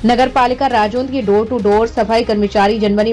नगर पालिका राजौंद की door to door सफाई कर्मचारी जनवरी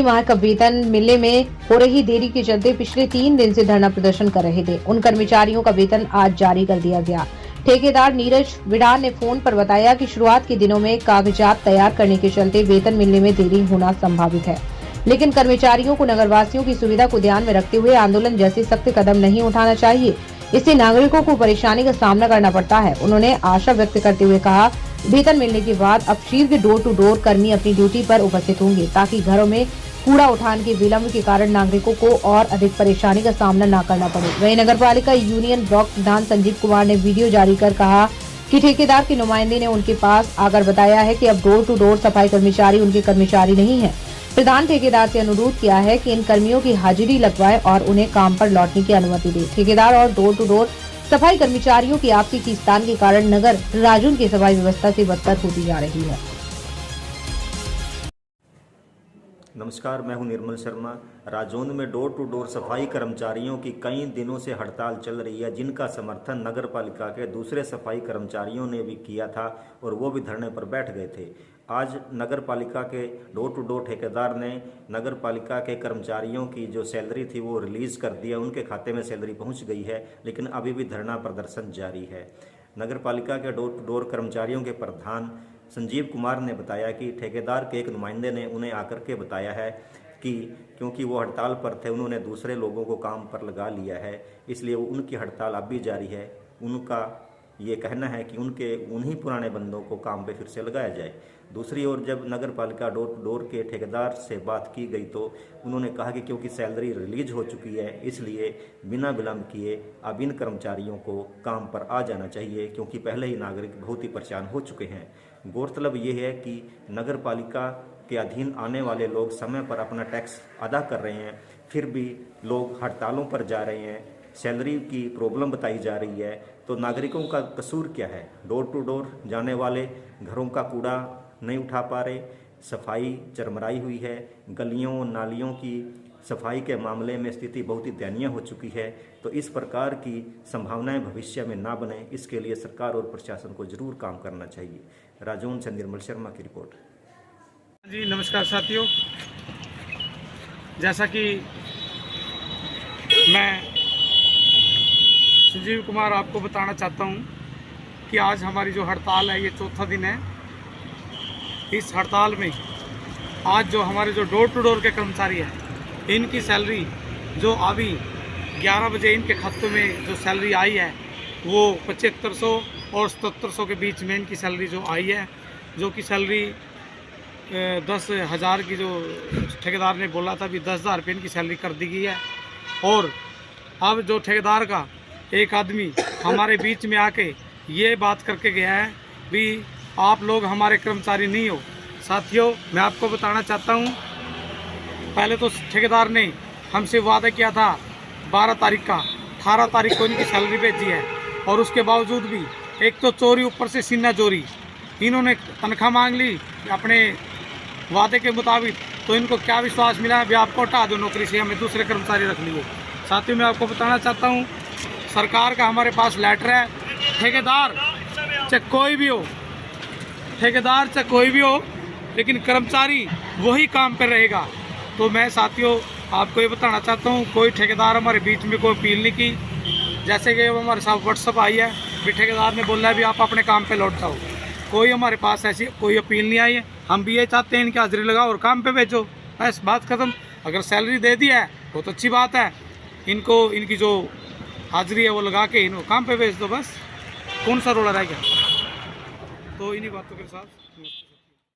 माह का वेतन मिलने में हो रही देरी के चलते पिछले 3 दिन से धरना प्रदर्शन कर रहे थे। उन कर्मचारियों का वेतन आज जारी कर दिया गया। ठेकेदार नीरज विडार ने फोन पर बताया कि शुरुआत के दिनों में कागजात तैयार करने के चलते वेतन मिलने में देरी होना संभावित है, लेकिन कर्मचारियों को नगरवासियों की सुविधा को ध्यान में रखते हुए आंदोलन जैसे सख्त कदम नहीं उठाना चाहिए। इससे नागरिकों को परेशानी का सामना करना पड़ता है। उन्होंने आशा व्यक्त करते हुए कहा, वेतन मिलने के बाद अब शीघ्र डोर टू डोर कर्मी अपनी ड्यूटी पर उपस्थित होंगे ताकि घरों में कूड़ा उठान के विलंब के कारण नागरिकों को और अधिक परेशानी का सामना न करना पड़े। वहीं नगर पालिका यूनियन ब्लॉक प्रधान संजीव कुमार ने वीडियो जारी कर कहा कि ठेकेदार के नुमाइंदे ने उनके पास आकर बताया है कि अब डोर टू डोर सफाई कर्मचारी उनके कर्मचारी नहीं है। प्रधान ठेकेदार से अनुरोध किया है कि इन कर्मियों की हाजिरी लगवाए और उन्हें काम पर लौटने की अनुमति दे। ठेकेदार और डोर टू डोर सफाई कर्मचारियों की आपसी खींचतान के कारण नगर राजौंद की सफाई व्यवस्था से बदतर होती जा रही है। नमस्कार, मैं हूं निर्मल शर्मा। राजौंद में डोर टू डोर सफाई कर्मचारियों की कई दिनों से हड़ताल चल रही है, जिनका समर्थन नगर पालिका के दूसरे सफाई कर्मचारियों ने भी किया था और वो भी धरने पर बैठ गए थे। आज नगर पालिका के डोर टू डोर ठेकेदार ने नगर पालिका के कर्मचारियों की जो सैलरी थी वो रिलीज़ कर दिया, उनके खाते में सैलरी पहुंच गई है, लेकिन अभी भी धरना प्रदर्शन जारी है। नगर पालिका के डोर टू डोर कर्मचारियों के प्रधान संजीव कुमार ने बताया कि ठेकेदार के एक नुमाइंदे ने उन्हें आकर के बताया है कि क्योंकि वो हड़ताल पर थे, उन्होंने दूसरे लोगों को काम पर लगा लिया है, इसलिए वो उनकी हड़ताल अब भी जारी है। उनका ये कहना है कि उन्हीं पुराने बंदों को काम पे फिर से लगाया जाए। दूसरी ओर जब नगर पालिका डोर टू डोर के ठेकेदार से बात की गई तो उन्होंने कहा कि क्योंकि सैलरी रिलीज हो चुकी है, इसलिए बिना विलंब किए अब इन कर्मचारियों को काम पर आ जाना चाहिए, क्योंकि पहले ही नागरिक बहुत ही परेशान हो चुके हैं। गौरतलब ये है कि नगर पालिका के अधीन आने वाले लोग समय पर अपना टैक्स अदा कर रहे हैं, फिर भी लोग हड़तालों पर जा रहे हैं, सैलरी की प्रॉब्लम बताई जा रही है। तो नागरिकों का कसूर क्या है? डोर टू डोर जाने वाले घरों का कूड़ा नहीं उठा पा रहे, सफाई चरमराई हुई है, गलियों नालियों की सफाई के मामले में स्थिति बहुत ही दयनीय हो चुकी है। तो इस प्रकार की संभावनाएं भविष्य में ना बने, इसके लिए सरकार और प्रशासन को जरूर काम करना चाहिए। राजौंद से निर्मल शर्मा की रिपोर्ट। जी नमस्कार साथियों, जैसा कि मैं संजीव कुमार आपको बताना चाहता हूं कि आज हमारी जो हड़ताल है ये चौथा दिन है। इस हड़ताल में आज जो हमारे जो डोर टू डोर के कर्मचारी हैं, इनकी सैलरी जो अभी 11 बजे इनके खातों में जो सैलरी आई है वो 7500 और 7700 के बीच में इनकी सैलरी जो आई है, जो कि सैलरी 10,000 की जो ठेकेदार ने बोला था, अभी 10,000 रुपये इनकी सैलरी कर दी गई है। और अब जो ठेकेदार का एक आदमी हमारे बीच में आके ये बात करके गया है भी आप लोग हमारे कर्मचारी नहीं हो। साथियों, मैं आपको बताना चाहता हूँ, पहले तो ठेकेदार ने हमसे वादा किया था 12 तारीख का, 18 तारीख को इनकी सैलरी भेजी है और उसके बावजूद भी एक तो चोरी, ऊपर से सीना चोरी। इन्होंने तनख्वाह मांग ली अपने वादे के मुताबिक, तो इनको क्या विश्वास मिला है भी आपको हटा दो नौकरी से, हमें दूसरे कर्मचारी रख लिए। साथियों, मैं आपको बताना चाहता हूँ, सरकार का हमारे पास लेटर है, ठेकेदार चाहे कोई भी हो, ठेकेदार चाहे कोई भी हो, लेकिन कर्मचारी वही काम पर रहेगा। तो मैं साथियों आपको ये बताना चाहता हूँ, कोई ठेकेदार हमारे बीच में कोई अपील नहीं की। जैसे कि हमारे साथ व्हाट्सअप आई है भी ठेकेदार ने बोला है भी आप अपने काम पे लौट जाओ, कोई हमारे पास ऐसी कोई अपील नहीं आई है। हम भी ये चाहते हैं इनकी हाजिरी लगाओ और काम पे भेजो, बस बात खत्म। अगर सैलरी दे दी है बहुत अच्छी बात है, इनको इनकी जो हाजिरी है वो लगा के इनको काम पे भेज दो, बस कौन सा रोड़ा रह गया। तो इन्हीं बातों के साथ